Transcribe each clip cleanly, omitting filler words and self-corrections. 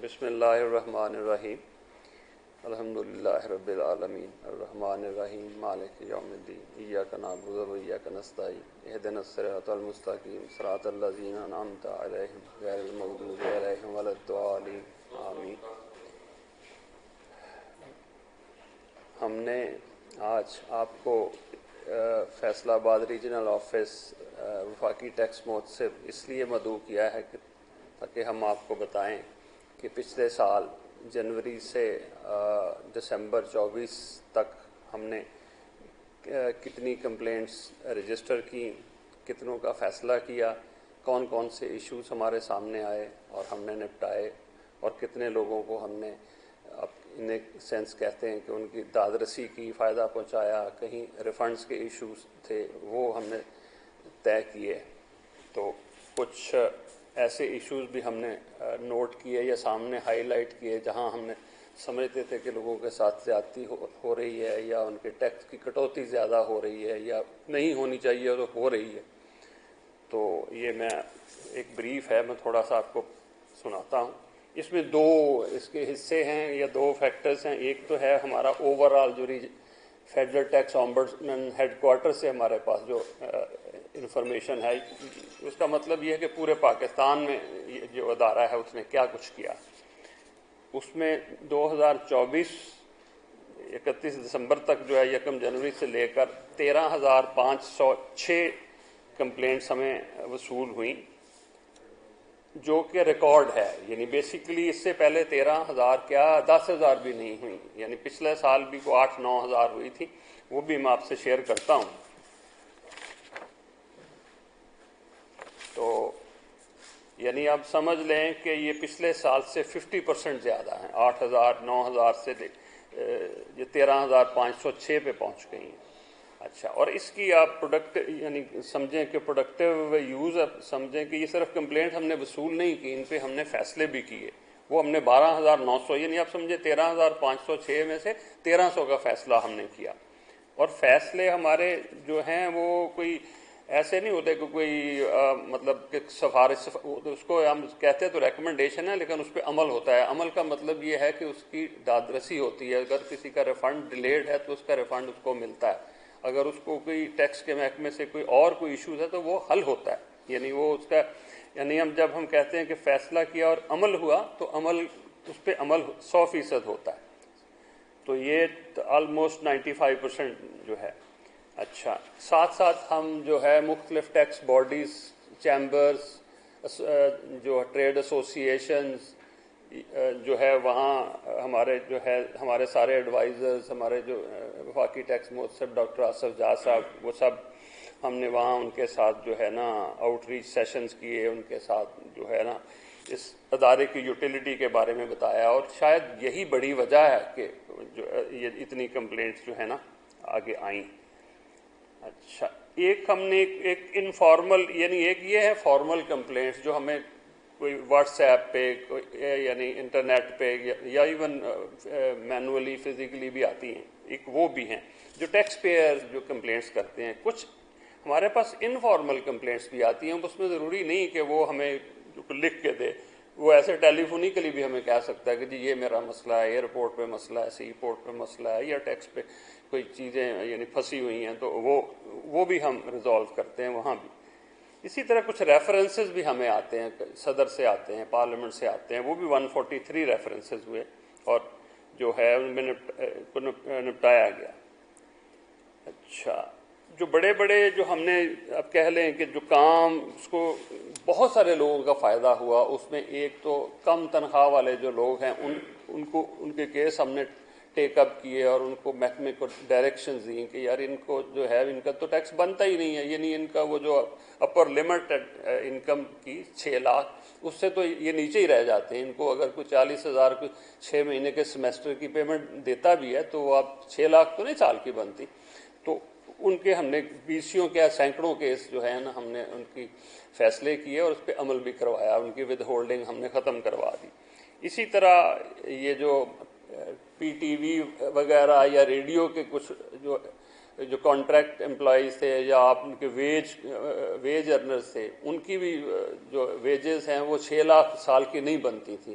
بسم اللہ الرحمن الرحیم الحمدللہ رب العالمین الرحمن الرحیم مالک یوم الدین ایاک نعبد و ایاک نستعین اہدنا الصراط المستقیم صراط الذین انعمت علیہم غیر المغضوب علیہم ولا الضالین آمین۔ ہم نے آج آپ کو فیصل آباد ریجنل آفس وفاقی ٹیکس مہتسب اس لیے مدعو کیا ہے کہ تاکہ ہم آپ کو بتائیں کہ پچھلے سال جنوری سے دسمبر 24 تک ہم نے کتنی کمپلینٹس رجسٹر کی، کتنوں کا فیصلہ کیا، کون کون سے ایشوز ہمارے سامنے آئے اور ہم نے نپٹائے، اور کتنے لوگوں کو ہم نے ان ایک سینس کہتے ہیں کہ ان کی داد رسی کی، فائدہ پہنچایا، کہیں ریفنڈز کے ایشوز تھے وہ ہم نے طے کیے۔ تو کچھ ایسے ایشوز بھی ہم نے نوٹ کیے یا سامنے ہائی لائٹ کیے جہاں ہم نے سمجھتے تھے کہ لوگوں کے ساتھ زیادتی ہو رہی ہے یا ان کے ٹیکس کی کٹوتی زیادہ ہو رہی ہے یا نہیں ہونی چاہیے تو ہو رہی ہے۔ تو یہ میں ایک بریف ہے، میں تھوڑا سا آپ کو سناتا ہوں۔ اس میں دو اس کے حصے ہیں یا دو فیکٹرز ہیں۔ ایک تو ہے ہمارا اوور آل جو فیڈرل ٹیکس آمبڈسمین ہیڈ کوارٹر سے ہمارے پاس جو انفارمیشن ہے، اس کا مطلب یہ ہے کہ پورے پاکستان میں جو ادارہ ہے اس نے کیا کچھ کیا۔ اس میں 2024 31 دسمبر تک جو ہے 1 جنوری سے لے کر 13,506 کمپلینٹس ہمیں وصول ہوئیں، جو کہ ریکارڈ ہے۔ یعنی بیسیکلی اس سے پہلے 13,000 کیا 10,000 بھی نہیں ہوئی، یعنی پچھلے سال بھی کو 8-9 ہزار ہوئی تھی، وہ بھی میں آپ سے شیئر کرتا ہوں۔ تو یعنی آپ سمجھ لیں کہ یہ پچھلے سال سے 50% زیادہ ہیں، 8,000-9,000 سے یہ 13,506 پہ پہنچ گئی ہیں۔ اچھا، اور اس کی آپ یعنی سمجھیں کہ پروڈکٹیو یوز سمجھیں کہ یہ صرف کمپلینٹ ہم نے وصول نہیں کی، ان پہ ہم نے فیصلے بھی کیے۔ وہ ہم نے 12,900 یعنی آپ سمجھیں 13,506 میں سے 1,300 کا فیصلہ ہم نے کیا۔ اور فیصلے ہمارے جو ہیں وہ کوئی ایسے نہیں ہوتے کہ کوئی مطلب کہ سفارش، اس کو ہم کہتے ہیں تو ریکمنڈیشن ہے، لیکن اس پہ عمل ہوتا ہے۔ عمل کا مطلب یہ ہے کہ اس کی داد رسی ہوتی ہے۔ اگر کسی کا ریفنڈ ڈیلیڈ ہے تو اس کا ریفنڈ اس کو ملتا ہے، اگر اس کو کوئی ٹیکس کے محکمے سے کوئی اور کوئی ایشوز ہے تو وہ حل ہوتا ہے۔ یعنی وہ اس کا یعنی جب ہم کہتے ہیں کہ فیصلہ کیا اور عمل ہوا تو عمل اس پہ عمل 100% ہوتا ہے۔ تو یہ آلموسٹ 95% جو ہے۔ اچھا، ساتھ ساتھ ہم جو ہے مختلف ٹیکس باڈیز، چیمبرز، جو ٹریڈ ایسوسیشنز جو ہے وہاں ہمارے سارے ایڈوائزرز، ہمارے جو وفاقی ٹیکس مہتسب ڈاکٹر آصف جاز صاحب، وہ سب ہم نے وہاں ان کے ساتھ جو ہے نا آؤٹ ریچ سیشنز کیے، ان کے ساتھ جو ہے نا اس ادارے کی یوٹیلیٹی کے بارے میں بتایا، اور شاید یہی بڑی وجہ ہے کہ جو یہ اتنی کمپلینٹس جو ہے نا آگے آئیں۔ اچھا، ایک ہم نے ایک انفارمل یعنی ایک یہ ہے فارمل کمپلینٹس جو ہمیں کوئی واٹس ایپ پہ یعنی انٹرنیٹ پہ یا ایون مینولی فزیکلی بھی آتی ہیں، ایک وہ بھی ہیں جو ٹیکس پیئر جو کمپلینٹس کرتے ہیں۔ کچھ ہمارے پاس انفارمل کمپلینٹس بھی آتی ہیں، اس میں ضروری نہیں کہ وہ ہمیں لکھ کے دے، وہ ایسے ٹیلی فونیکلی بھی ہمیں کہہ سکتا ہے کہ جی یہ میرا مسئلہ ہے، ایئرپورٹ پہ مسئلہ ہے، سی پورٹ پہ مسئلہ ہے، یا ٹیکس پہ کوئی چیزیں یعنی پھنسی ہوئی ہیں تو وہ بھی ہم ریزالو کرتے ہیں وہاں بھی۔ اسی طرح کچھ ریفرنسز بھی ہمیں آتے ہیں، صدر سے آتے ہیں، پارلیمنٹ سے آتے ہیں، وہ بھی 143 ریفرنسز ہوئے اور جو ہے ان میں نپٹایا گیا۔ اچھا، جو بڑے جو ہم نے اب کہہ لیں کہ جو کام اس کو بہت سارے لوگوں کا فائدہ ہوا، اس میں ایک تو کم تنخواہ والے جو لوگ ہیں ان کے کیس ہم نے ٹیک اپ کیے اور ان کو محکمے کو ڈائریکشنز دیں کہ یار ان کو جو ہے ان کا تو ٹیکس بنتا ہی نہیں ہے، یعنی ان کا وہ جو اپر لمٹ انکم کی 6 لاکھ، اس سے تو یہ نیچے ہی رہ جاتے ہیں۔ ان کو اگر کوئی 40,000 کو 6 مہینے کے سیمیسٹر کی پیمنٹ دیتا بھی ہے تو وہ آپ 6 لاکھ تو نہیں سال کی بنتی۔ تو ان کے ہم نے 20 کے سینکڑوں کیس جو ہے نا ہم نے ان کی فیصلے کیے اور اس پہ عمل بھی کروایا، ان کی ود ہولڈنگ ہم نے ختم کروا دی۔ اسی طرح یہ جو پی ٹی وی وغیرہ یا ریڈیو کے کچھ جو کانٹریکٹ امپلائیز تھے یا آپ ان کے ویج ارنرز تھے، ان کی بھی جو ویجز ہیں وہ 6 لاکھ سال کی نہیں بنتی تھی،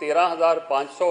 13,500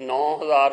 9,000